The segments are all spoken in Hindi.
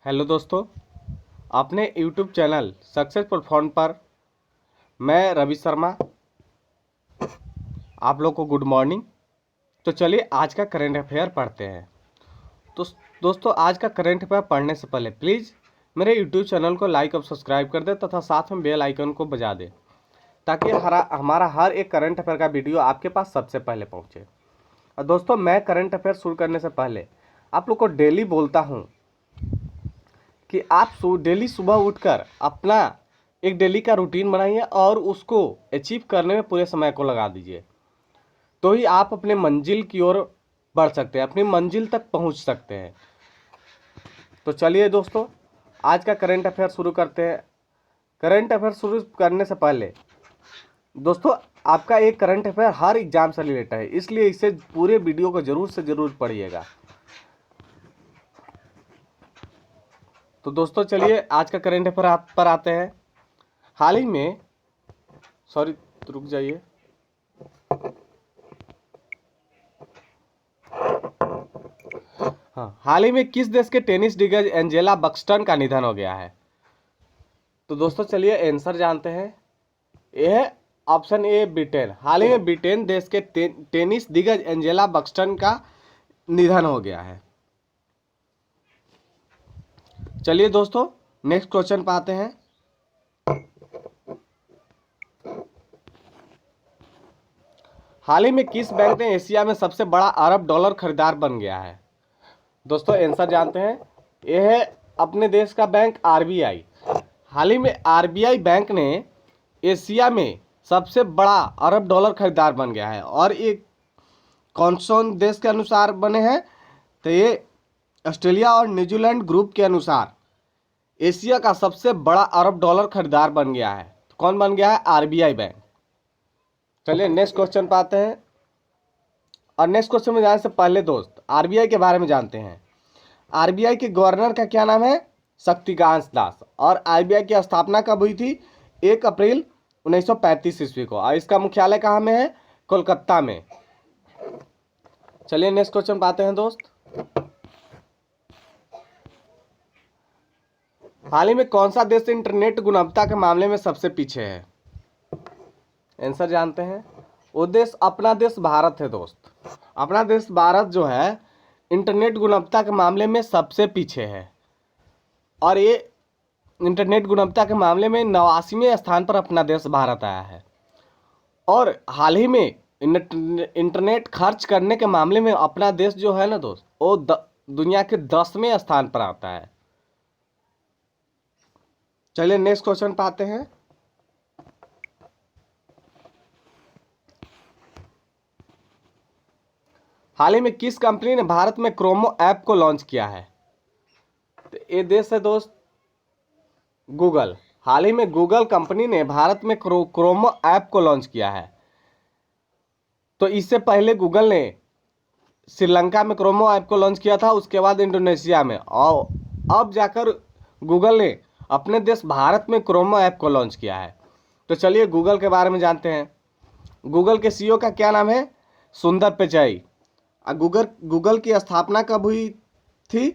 हेलो दोस्तों, अपने यूट्यूब चैनल सक्सेसफुल फंड पर मैं रवि शर्मा आप लोग को गुड मॉर्निंग। तो चलिए आज का करेंट अफेयर पढ़ते हैं। तो दोस्तों, आज का करेंट अफेयर पढ़ने से पहले प्लीज़ मेरे यूट्यूब चैनल को लाइक और सब्सक्राइब कर दें तथा साथ में बेल आइकन को बजा दें ताकि हमारा हर एक करंट अफेयर का वीडियो आपके पास सबसे पहले पहुँचे। और दोस्तों, मैं करंट अफेयर शुरू करने से पहले आप लोग को डेली बोलता हूँ कि आप डेली सुबह उठकर अपना एक डेली का रूटीन बनाइए और उसको अचीव करने में पूरे समय को लगा दीजिए, तो ही आप अपने मंजिल की ओर बढ़ सकते हैं, अपनी मंजिल तक पहुंच सकते हैं। तो चलिए दोस्तों, आज का करंट अफेयर शुरू करते हैं। करंट अफेयर शुरू करने से पहले दोस्तों, आपका एक करंट अफेयर हर एग्जाम से रिलेटेड है, इसलिए इसे पूरे वीडियो को जरूर से जरूर पढ़िएगा। तो दोस्तों चलिए आज का करंट अफेयर पर आते हैं। हाल ही में रुक जाइए। हाँ, हाल ही में किस देश के टेनिस दिग्गज एंजेला बक्सटन का निधन हो गया है? तो दोस्तों चलिए आंसर जानते हैं। यह ऑप्शन ए ब्रिटेन। हाल ही में ब्रिटेन देश के टेनिस दिग्गज एंजेला बक्सटन का निधन हो गया है। चलिए दोस्तों नेक्स्ट क्वेश्चन पे आते हैं। हाल ही में किस बैंक ने एशिया में सबसे बड़ा अरब डॉलर खरीदार बन गया है? दोस्तों आंसर जानते हैं। यह है अपने देश का बैंक आरबीआई। हाल ही में आरबीआई बैंक ने एशिया में सबसे बड़ा अरब डॉलर खरीदार बन गया है। और ये कौन सा देश के अनुसार बने हैं? तो ये ऑस्ट्रेलिया और न्यूजीलैंड ग्रुप के अनुसार एशिया का सबसे बड़ा अरब डॉलर खरीदार बन गया है। तो कौन बन गया है? RBI bank. चलिए नेक्स्ट क्वेश्चन पे आते हैं। और नेक्स्ट क्वेश्चन में जाने से पहले दोस्त आरबीआई के बारे में जानते हैं। आरबीआई के गवर्नर का क्या नाम है? शक्तिकांत दास। और आरबीआई की स्थापना कब हुई थी? 1 अप्रैल 1935 ईस्वी को। और इसका मुख्यालय कहाँ में है? कोलकाता में। चलिए नेक्स्ट क्वेश्चन पाते हैं दोस्त। हाल ही में कौन सा देश इंटरनेट गुणवत्ता के मामले में सबसे पीछे है? आंसर जानते हैं। वो देश अपना देश भारत है दोस्त। अपना देश भारत जो है इंटरनेट गुणवत्ता के मामले में सबसे पीछे है। और ये इंटरनेट गुणवत्ता के मामले में 89वें स्थान पर अपना देश भारत आया है। और हाल ही में इंटरनेट खर्च करने के मामले में अपना देश जो है ना दोस्त, वो दुनिया के 10वें स्थान पर आता है। चलिए नेक्स्ट क्वेश्चन पे आते हैं। हाल ही में किस कंपनी ने भारत में क्रोमो ऐप को लॉन्च किया है? तो ये देश है दोस्त गूगल। हाल ही में गूगल कंपनी ने भारत में क्रोमो ऐप को लॉन्च किया है। तो इससे पहले गूगल ने श्रीलंका में क्रोमो ऐप को लॉन्च किया था, उसके बाद इंडोनेशिया में, और अब जाकर गूगल ने अपने देश भारत में क्रोमो ऐप को लॉन्च किया है। तो चलिए गूगल के बारे में जानते हैं। गूगल के सीईओ का क्या नाम है? सुंदर पिचाई। गूगल की स्थापना कब हुई थी?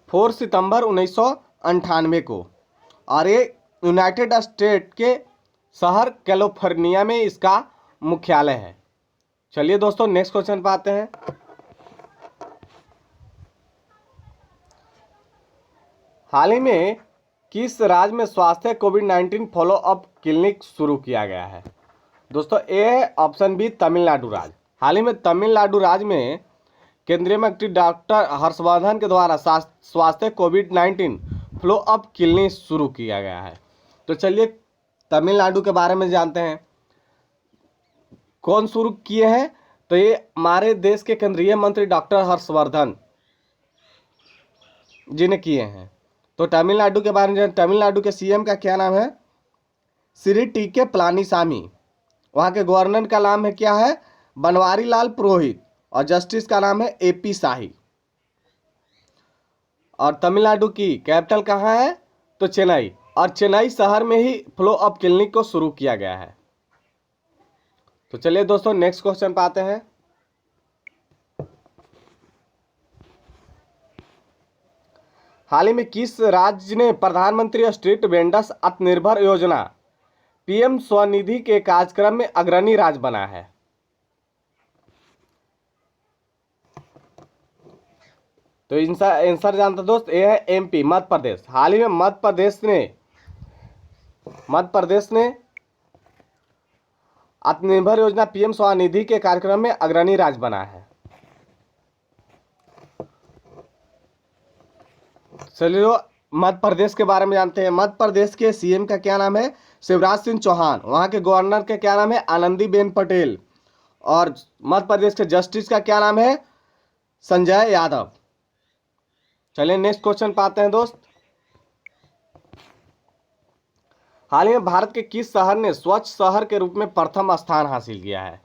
4 सितंबर 1998 को। और ये यूनाइटेड स्टेट के शहर कैलिफोर्निया में इसका मुख्यालय है। चलिए दोस्तों नेक्स्ट क्वेश्चन पे आते हैं। हाल ही में किस राज्य में स्वास्थ्य कोविड-19 फॉलो अप क्लिनिक शुरू किया गया है? दोस्तों ए ऑप्शन बी तमिलनाडु राज्य। हाल ही में तमिलनाडु राज्य में केंद्रीय मंत्री डॉक्टर हर्षवर्धन के द्वारा स्वास्थ्य कोविड-19 फॉलो अप क्लिनिक शुरू किया गया है। तो चलिए तमिलनाडु के बारे में जानते हैं। कौन शुरू किए हैं? तो ये हमारे देश के केंद्रीय मंत्री डॉक्टर हर्षवर्धन जी ने किए हैं। तो तमिलनाडु के बारे में, तमिलनाडु के सीएम का क्या नाम है? श्री टी के पलानीसामी। वहाँ के गवर्नर का नाम है क्या है? बनवारी लाल पुरोहित। और जस्टिस का नाम है एपी शाही। और तमिलनाडु की कैपिटल कहाँ है? तो चेन्नई। और चेन्नई शहर में ही फ्लो अप क्लिनिक को शुरू किया गया है। तो चलिए दोस्तों नेक्स्ट क्वेश्चन पे आते हैं। हाल ही में किस राज्य ने प्रधानमंत्री स्ट्रीट वेंडर्स आत्मनिर्भर योजना पीएम स्वनिधि के कार्यक्रम में अग्रणी राज्य बना है? तो आंसर जानते दोस्त, ये है एमपी, मध्य प्रदेश। हाल ही में मध्य प्रदेश ने आत्मनिर्भर योजना पीएम स्वनिधि के कार्यक्रम में अग्रणी राज्य बना है। चलिए मध्य प्रदेश के बारे में जानते हैं। मध्य प्रदेश के सीएम का क्या नाम है? शिवराज सिंह चौहान। वहां के गवर्नर का क्या नाम है? आनंदीबेन पटेल। और मध्य प्रदेश के जस्टिस का क्या नाम है? संजय यादव। चलिए नेक्स्ट क्वेश्चन पाते हैं दोस्त। हाल ही में भारत के किस शहर ने स्वच्छ शहर के रूप में प्रथम स्थान हासिल किया है?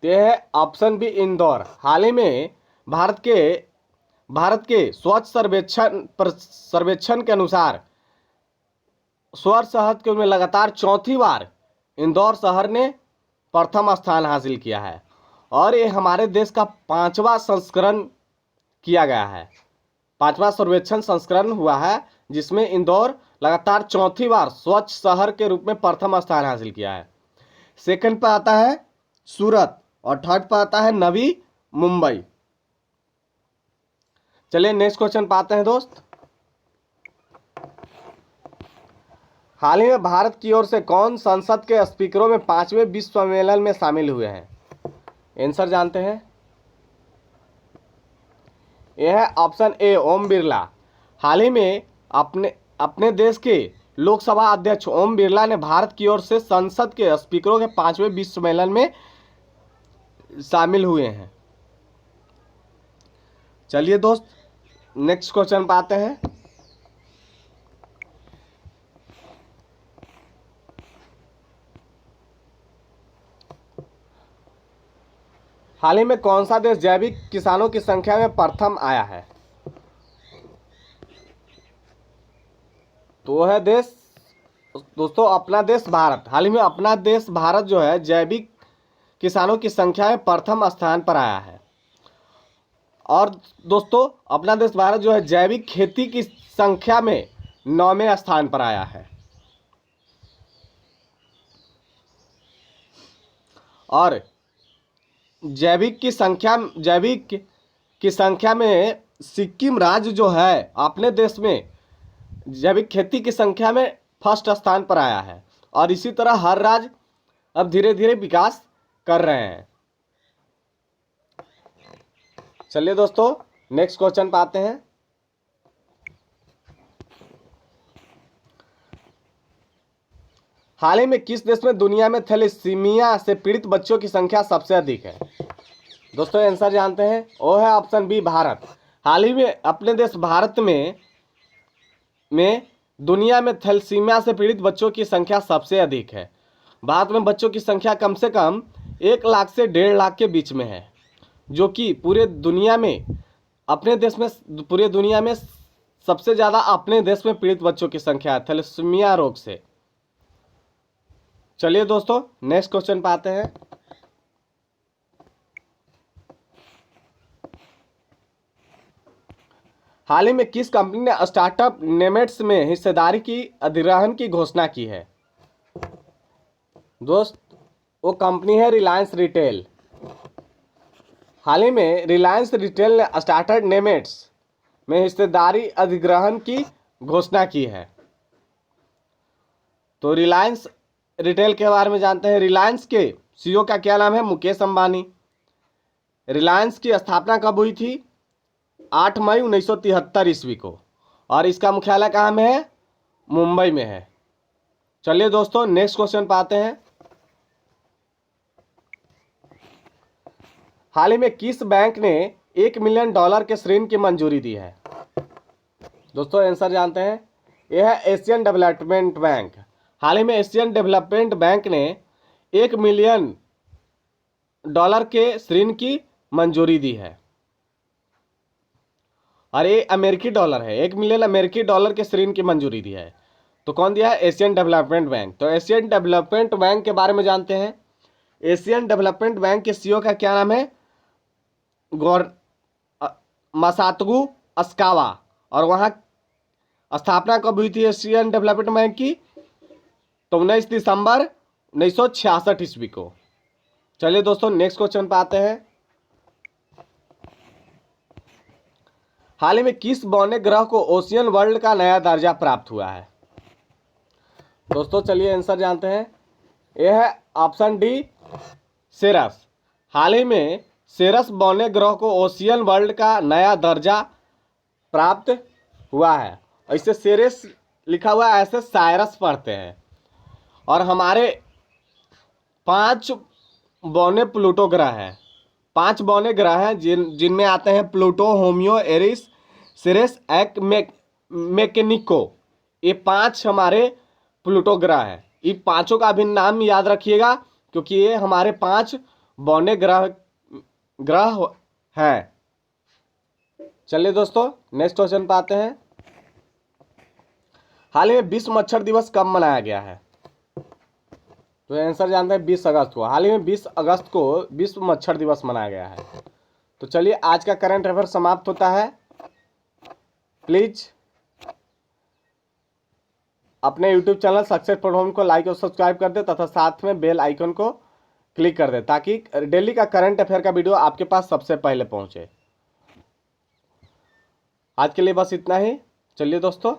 यह है ऑप्शन बी, इंदौर। हाल ही में भारत के स्वच्छ सर्वेक्षण के अनुसार स्वच्छ शहर के में लगातार चौथी बार इंदौर शहर ने प्रथम स्थान हासिल किया है। और ये हमारे देश का 5वां संस्करण किया गया है, 5वां सर्वेक्षण संस्करण हुआ है जिसमें इंदौर लगातार चौथी बार स्वच्छ शहर के रूप में प्रथम स्थान हासिल किया है। सेकंड पर आता है सूरत और थर्ड पर आता है नवी मुंबई। चलिए नेक्स्ट क्वेश्चन पाते हैं दोस्त। हाल ही में भारत की ओर से कौन संसद के स्पीकरों में 5वें विश्व सम्मेलन में शामिल हुए हैं? आंसर जानते हैं। यह है ऑप्शन ए, ओम बिरला। हाल ही में अपने देश के लोकसभा अध्यक्ष ओम बिरला ने भारत की ओर से संसद के स्पीकरों के 5वें विश्व सम्मेलन में शामिल हुए हैं। चलिए दोस्त नेक्स्ट क्वेश्चन पे आते हैं। हाल ही में कौन सा देश जैविक किसानों की संख्या में प्रथम आया है? तो है देश दोस्तों अपना देश भारत। हाल ही में अपना देश भारत जो है जैविक किसानों की संख्या में प्रथम स्थान पर आया है। और दोस्तों अपना देश भारत जो है जैविक खेती की संख्या में 9वें स्थान पर आया है। और जैविक की संख्या में सिक्किम राज्य जो है अपने देश में जैविक खेती की संख्या में फर्स्ट स्थान पर आया है। और इसी तरह हर राज्य अब धीरे धीरे विकास कर रहे हैं। चलिए दोस्तों नेक्स्ट क्वेश्चन पे आते हैं। हाल ही में किस देश में दुनिया में थैलेसीमिया से पीड़ित बच्चों की संख्या सबसे अधिक है? दोस्तों आंसर जानते हैं। वो है ऑप्शन बी, भारत। हाल ही में अपने देश भारत में दुनिया में थैलेसीमिया से पीड़ित बच्चों की संख्या सबसे अधिक है। भारत में बच्चों की संख्या कम से कम 1 लाख से 1.5 लाख के बीच में है, जो कि पूरे दुनिया में सबसे ज़्यादा अपने देश में पीड़ित बच्चों की संख्या है थैलेसीमिया रोग से। चलिए दोस्तों नेक्स्ट क्वेश्चन पे आते हैं। हाल ही में किस कंपनी ने स्टार्टअप नेमेट्स में हिस्सेदारी की अधिग्रहण की घोषणा की है? दोस्त वो कंपनी है रिलायंस रिटेल। हाल ही में रिलायंस रिटेल ने स्टार्टअप नेमेट्स में हिस्सेदारी अधिग्रहण की घोषणा की है। तो रिलायंस रिटेल के बारे में जानते हैं। रिलायंस के सीईओ का क्या नाम है? मुकेश अंबानी। रिलायंस की स्थापना कब हुई थी? 8 मई 1973 ईस्वी को। और इसका मुख्यालय कहाँ में है? मुंबई में है। चलिए दोस्तों नेक्स्ट क्वेश्चन पे आते हैं। हाल ही में किस बैंक ने $1 मिलियन के ऋण की मंजूरी दी है? दोस्तों आंसर जानते हैं। यह है एशियन डेवलपमेंट बैंक। हाल ही में एशियन डेवलपमेंट बैंक ने $1 मिलियन के ऋण की मंजूरी दी है। और ये अमेरिकी डॉलर है। $1 मिलियन अमेरिकी के ऋण की मंजूरी दी है। तो कौन दिया है? Asian development bank. तो एशियन डेवलपमेंट बैंक के बारे में जानते हैं। एशियन डेवलपमेंट बैंक के सीईओ का क्या नाम है? गौर मसातगु अस्कावा। और वहाँ स्थापना कब हुई थी एशियन डेवलपमेंट बैंक की? तो 19 दिसंबर 1966 ईस्वी को। चलिए दोस्तों नेक्स्ट क्वेश्चन पे आते हैं। हाल ही में किस बौने ग्रह को ओशियन वर्ल्ड का नया दर्जा प्राप्त हुआ है? दोस्तों चलिए आंसर जानते हैं। यह है ऑप्शन डी, सेरस। हाल ही में सेरस बौने ग्रह को ओशियन वर्ल्ड का नया दर्जा प्राप्त हुआ है। इसे सेरेस लिखा हुआ है, ऐसे साइरस पढ़ते हैं। और हमारे 5 बौने प्लूटो ग्रह हैं। 5 बौने ग्रह हैं जिनमें आते हैं प्लूटो, होमियो, एरिस, सिरेस, मैकेनिको। ये 5 हमारे प्लूटो ग्रह हैं। ये पांचों का भी नाम याद रखिएगा क्योंकि ये हमारे 5 बौने ग्रह हैं। चलिए दोस्तों नेक्स्ट क्वेश्चन पे आते हैं। हाल ही में विश्व मच्छर दिवस कब मनाया गया है? तो आंसर जानते हैं 20 अगस्त को। हाल ही में 20 अगस्त को विश्व मच्छर दिवस मनाया गया है। तो चलिए आज का करंट अफेयर समाप्त होता है। प्लीज अपने यूट्यूब चैनल सक्सेस प्लेटफॉर्म को लाइक और सब्सक्राइब कर दे तथा साथ में बेल आइकन को क्लिक कर दे ताकि डेली का करंट अफेयर का वीडियो आपके पास सबसे पहले पहुंचे। आज के लिए बस इतना ही। चलिए दोस्तों।